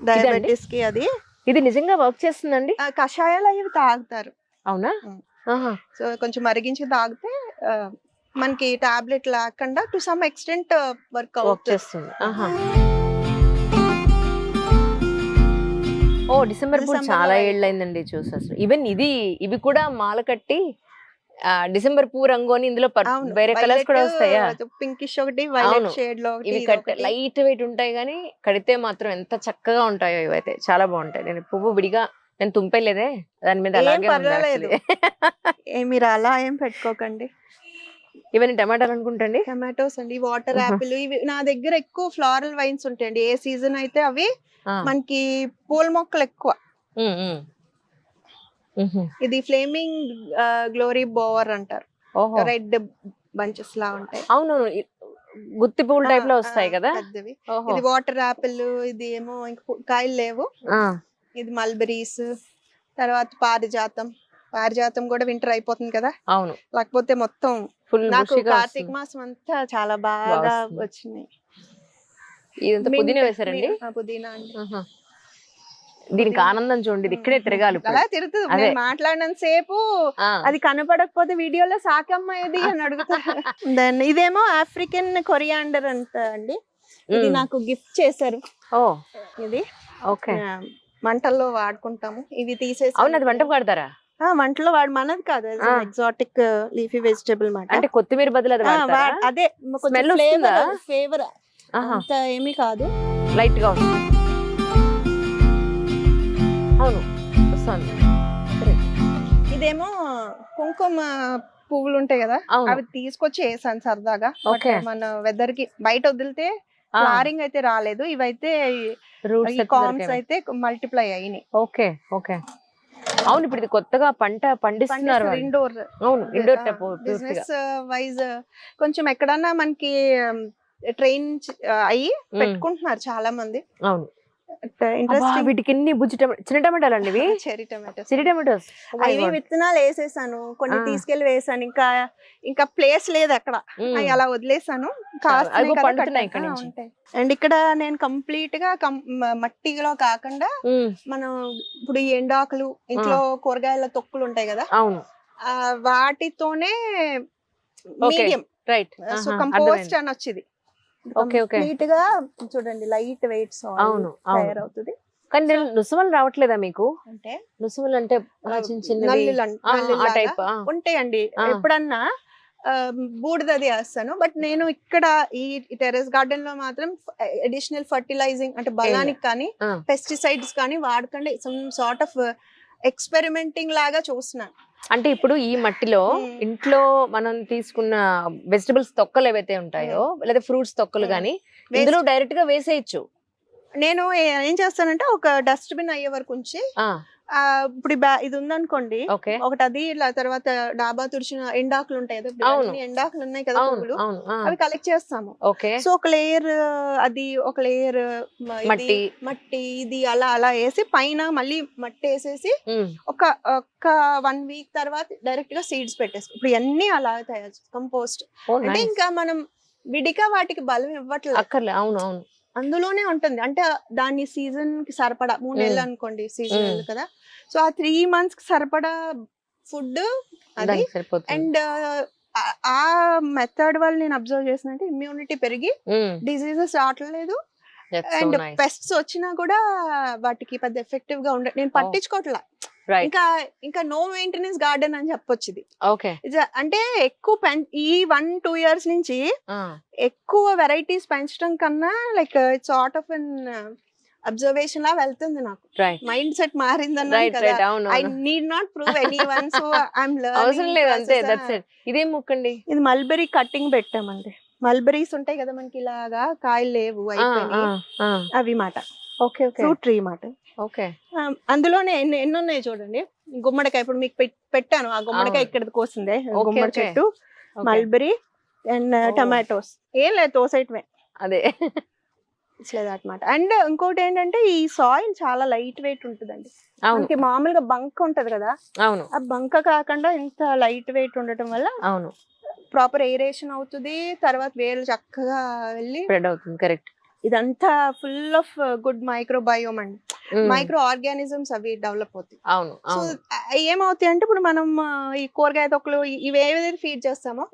Diabetes కి అది. ఇది నిజంగా వర్క్ చేస్తుందండి? కషాయాలు అవి తాగుతారు. అవునా? సో కొంచెం మరిగించి తాగితే మనకి టాబ్లెట్ లేకుండా టు సమ్ ఎక్స్టెంట్ వర్క్ చేస్తుంది. ఓ డిసెంబర్ పూలు చాలా ఏళ్ళైందండి చూసి అసలు. ఈవెన్ ఇవి కూడా మాల కట్టి డిసెంబర్ పువ్వు రంగు అని ఇందులో వేరే కలర్స్ కూడా వస్తాయా? పింకిష్ ఒకటి, వైలెట్ షేడ్ లో ఇవి లైట్ వెయిట్ ఉంటాయి కానీ కడితే మాత్రం ఎంత చక్కగా ఉంటాయో ఇవైతే చాలా బాగుంటాయి. నేను పువ్వు విడిగా నేను తుంపేలేదే దాని మీద అలాగే పర్వాలేదు. మీరు అలా ఏం పెట్టుకోకండి. ఇవన్నీ టమాటాలు అనుకుంటండి. టమాటోస్ అండి, వాటర్ యాపిల్. ఇవి నా దగ్గర ఎక్కువ ఫ్లోరల్ వైన్స్ ఉంటాయండి. ఏ సీజన్ అయితే అవి మనకి పూల మొక్కలు ఎక్కువ. ఇది ఫ్లేమింగ్ గ్లోరీ బోవర్ అంటారు. రెడ్ బంచెస్ లా ఉంటాయి. అవునవును, గుత్తి పువ్వుల టైప్ లో వస్తాయి కదా. ఇది వాటర్ యాపిల్, ఇది ఏమో ఇంకా కాయలు లేవు. ఇది మల్బెరీస్, తర్వాత పారిజాతం కూడా వింటర్ అయిపోతుంది కదా. అవును, లేకపోతే మొత్తం నాకు కార్తీక మాసం అంతా చాలా బాగా వచ్చినాయి. పుదీనా వేసారండి? పుదీనా అండి. దీనికి ఆనందం చూడండి, ఇక్కడే తిరగాలి. అలా తిరుగుతుంది. మాట్లాడినంత సేపు అది కనపడకపోతే వీడియోలో సాకమ్మ ఏది అని అడుగుతారు. దెన్ ఇదేమో ఆఫ్రికన్ కొరియాండర్ అంట అండి. ఇది నాకు గిఫ్ట్ చేశారు. ఇది మంటల్లో వాడుకుంటాము. ఇవి తీసేసి. అవును, అది వంటకు వాడతారా? వంటలో మనది కాదు, ఎగ్జాటిక్ లీఫీ వెజిటబుల్ మాట. అంటే కొత్తిమీర బదులు అదే ఫ్లేవర్ అంత ఏమీ కాదు, లైట్ గా వస్తుంది. అవును వస్తుంది. ఇదేమో కుంకుమ పువ్వులు ఉంటాయి కదా, అవి తీసుకొచ్చి వేసాను సరదాగా. మన వెదర్ కి బయట వదిలితే ఫ్లవరింగ్ అయితే రాలేదు. ఇవైతే కామ్స్ అయితే మల్టిప్లై అయినాయి. Okay okay. అవును, ఇప్పుడు ఇది కొత్తగా పంట పండిస్తున్నారు. ఇండోర్. అవును, ఇండోర్ బిజినెస్ వైజ్ కొంచెం ఎక్కడన్నా మనకి ట్రైన్ అయ్యి పెట్టుకుంటున్నారు చాలా మంది. అవును, వీటికి ఎన్ని బుజ్జి చిన్న టమాటాలు అండి ఇవి? Cherry tomatoes. చెరీ టమాటోస్ అవి విత్తనాలు వేసేసాను, కొన్ని తీసుకెళ్లి వేసాను. ఇంకా ప్లేస్ లేదు అక్కడ, అలా వదిలేసాను. అండ్ ఇక్కడ నేను కంప్లీట్ గా మట్టిలో కాకుండా మనం ఇప్పుడు ఈ ఎండాకులు, ఇంట్లో కూరగాయల తొక్కులు ఉంటాయి కదా, వాటితోనే మీడియం కంపోస్ట్ అని వచ్చింది. కంప్లీట్ గా చూడండి, లైట్ వెయిట్ సాయిల్ తయారవుతుంది. కానీ నుసుమలు రావట్లేదా మీకు? అంటే నుసుమలు అంటే ఉంటాయండి. ఎప్పుడన్నా బూడిదది వేస్తాను. బట్ నేను ఇక్కడ ఈ టెర్రస్ గార్డెన్ లో మాత్రం అడిషనల్ ఫర్టిలైజింగ్ అంటే బలానికి కానీ పెస్టిసైడ్స్ కానీ వాడకండి. సమ్ సార్ట్ ఆఫ్ ఎక్స్పెరిమెంటింగ్ లాగా చూస్తున్నాను. అంటే ఇప్పుడు ఈ మట్టిలో ఇంట్లో మనం తీసుకున్న వెజిటబుల్స్ తొక్కలు ఏవైతే ఉంటాయో, లేదా ఫ్రూట్స్ తొక్కలు గానీ ఇందులో డైరెక్ట్ గా వేసేయచ్చు. నేను ఏం చేస్తానంటే ఒక డస్ట్బిన్ అయ్యే వరకు ఉంచి, ఇప్పుడు ఇది ఉందనుకోండి ఒకటి, అది తర్వాత డాబా తుడిచిన ఎండాకులు ఉంటాయి కదా, ఎండాకులు ఉన్నాయి కదా పువ్వులు, అవి కలెక్ట్ చేస్తాము. సో ఒక లేయర్ అది, ఒక లేయర్ మట్టి ఇది అలా అలా వేసి పైన మళ్ళీ మట్టి వేసేసి ఒక 1 వీక్ తర్వాత డైరెక్ట్ గా సీడ్స్ పెట్టేసి, ఇప్పుడు అన్ని అలా తయారు కంపోస్ట్. అంటే ఇంకా మనం విడిగా వాటికి బలం ఇవ్వట్లేదు. అవును అవును, అందులోనే ఉంటుంది. అంటే దాని సీజన్ కి సరిపడా 3 నెలలు అనుకోండి సీజన్ కదా, సో ఆ 3 months కి సరిపడా ఫుడ్ అది. అండ్ ఆ మెథడ్ వల్ల నేను అబ్జర్వ్ చేసినట్టు ఇమ్యూనిటీ పెరిగి డిసీజెస్ రావట్లేదు. అండ్ పెస్ట్స్ వచ్చినా కూడా వాటికి పెద్ద ఎఫెక్టివ్ గా ఉండే, నేను పట్టించుకోవట్లా. ఇంకా నో మెయింటెనెన్స్ గార్డెన్ అని చెప్పొచ్చు ఇది. అంటే ఎక్కువ ఈ 1-2 years నుంచి ఎక్కువ వెరైటీస్ పెంచడం కన్నా like it's sort of an observation లా వెళ్తుంది. నాకు మైండ్ సెట్ మారిందన్న కదా. I need not prove anyone, so I'm learning. ఇదేం మొక్కండి? ఇది మల్బెరీ కట్టింగ్ పెట్టామండి. మల్బెరీస్ ఉంటాయి కదా మనకి, ఇలాగా కాయలు లేవు అయిపోయినాయి అవి మాట. ఫ్రూట్ ట్రీ మాట. అందులోనే ఎన్ని ఉన్నాయి చూడండి. గుమ్మడికాయ ఇప్పుడు మీకు పెట్టాను, ఆ గుమ్మడికాయ ఇక్కడ కోసిందే గుమ్మడి చెట్టు. మల్బెరీ అండ్ టమాటోస్ ఏం లేదు, తోసేయటమే అదే అనమాట. అండ్ ఇంకోటి ఏంటంటే ఈ సాయిల్ చాలా లైట్ వెయిట్ ఉంటుందండి. మనకి మామూలుగా బంక ఉంటది కదా, ఆ బంక కాకుండా ఇంత లైట్ వెయిట్ ఉండటం వల్ల ప్రాపర్ ఎయిరేషన్ అవుతుంది. తర్వాత వేలు చక్కగా వెళ్ళి స్ప్రెడ్ అవుతుంది. కరెక్ట్. ఇదంతా ఫుల్ ఆఫ్ గుడ్ మైక్రోబయోమ్ అండి. మైక్రో ఆర్గానిజమ్స్ అవి డెవలప్ అవుతాయి. అవును సో అవును ఏమవుతాయి అంటే ఇప్పుడు మనం ఈ కూరగాయ తొక్కలు ఇవి ఏదైతే ఫీడ్ చేస్తామో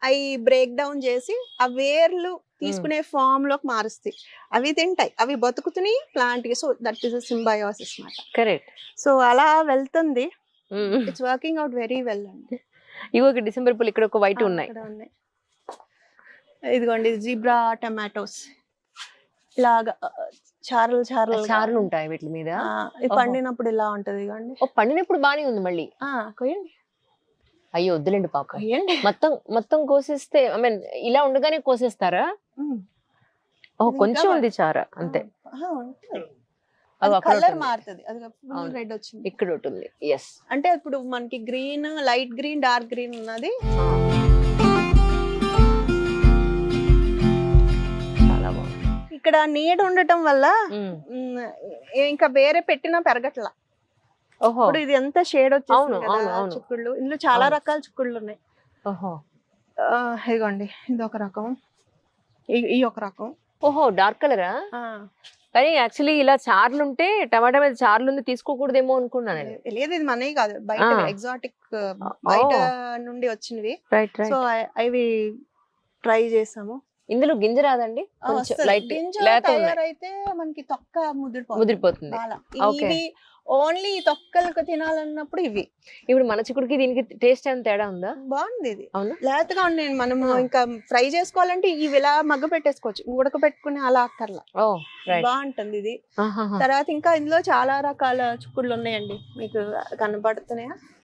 అవి బ్రేక్ డౌన్ చేసి ఆ వేర్లు తీసుకునే ఫామ్ లోకి మారుస్తాయి. అవి తింటాయి, అవి బతుకుతున్నాయి ప్లాంట్ కి. సో దట్ ఈస్ సింబయోసిస్ అన్నమాట. కరెక్ట్. సో అలా వెళ్తుంది. It's working out very well అండి. ఇగో డిసెంబర్ పూలు ఇక్కడ ఒక వైట్ ఉన్నాయి. ఇక్కడ ఉన్నాయి. ఇదిగోండి జీబ్రా టమాటోస్ ఇలాగా చారలు చారలు చారులు ఉంటాయి వీటి మీద. ఇది పండినప్పుడు ఇలా ఉంటది ఇదిగోండి. ఓ పండినప్పుడు బానే ఉంది మళ్ళీ. కొయ్యండి. అయ్యో వద్దులేండి పాప. కొయ్యండి. మొత్తం మొత్తం కోసేస్తే ఐ మీన్ ఇలా ఉండగానే కోసేస్తారా? ఓ కొంచెం ఉంది చార అంతే. కలర్ మారుతుంది. అది రెడ్ వచ్చింది. ఇక్కడ ఉంటుంది. ఎస్. అంటే ఇప్పుడు మనకి green, light green, dark green ఉన్నది. చాలా బాగుంది. ఇక్కడ నీడ ఉండటం వల్ల ఇంకా వేరే పెట్టినా పెరగట్లా. ఓహో. ఇప్పుడు ఇది ఎంత షేడ్ అవును, అవును, వచ్చేసి అవును. చిక్కుళ్ళు. ఇందులో చాలా రకాల చిక్కుళ్ళు ఉన్నాయి. ఓహో. ఇదిగోండి ఇది ఒక రకం, ఈ ఒక రకం. ఓహో డార్క్ కలరా? కానీ యాక్చువల్లీ ఇలా చార్లు ఉంటే టమాటా మీద చార్లు ఉంది తీసుకోకూడదేమో అనుకున్నాను నేను. లేదు ఇది మనవి కాదు, బయట ఎగ్జాటిక్ బయట నుండి వచ్చినవి. Right right. సో అవి ట్రై చేసాము. ఇందులో గింజ రాదండి? కొంచెం లైట్ తయారైతే మనకి తొక్క ముదిరిపోతుంది. Okay. ఇవి ఓన్లీ తొక్కలకు తినాలన్నప్పుడు ఇవి. ఇప్పుడు మన చిక్కుడుకి దీనికి టేస్ట్ ఏమైనా తేడా ఉందా? బాగుంది ఇది. అవునా? లేతగా ఉంది. మనము ఇంకా ఫ్రై చేసుకోవాలంటే ఇవి ఇలా మగ్గ పెట్టేసుకోవచ్చు, ఉడకబెట్టుకుని అలా అక్కర్లా. బాగుంటుంది ఇది. తర్వాత ఇంకా ఇందులో చాలా రకాల చిక్కుళ్ళు ఉన్నాయండి, మీకు కనబడుతున్నాయా?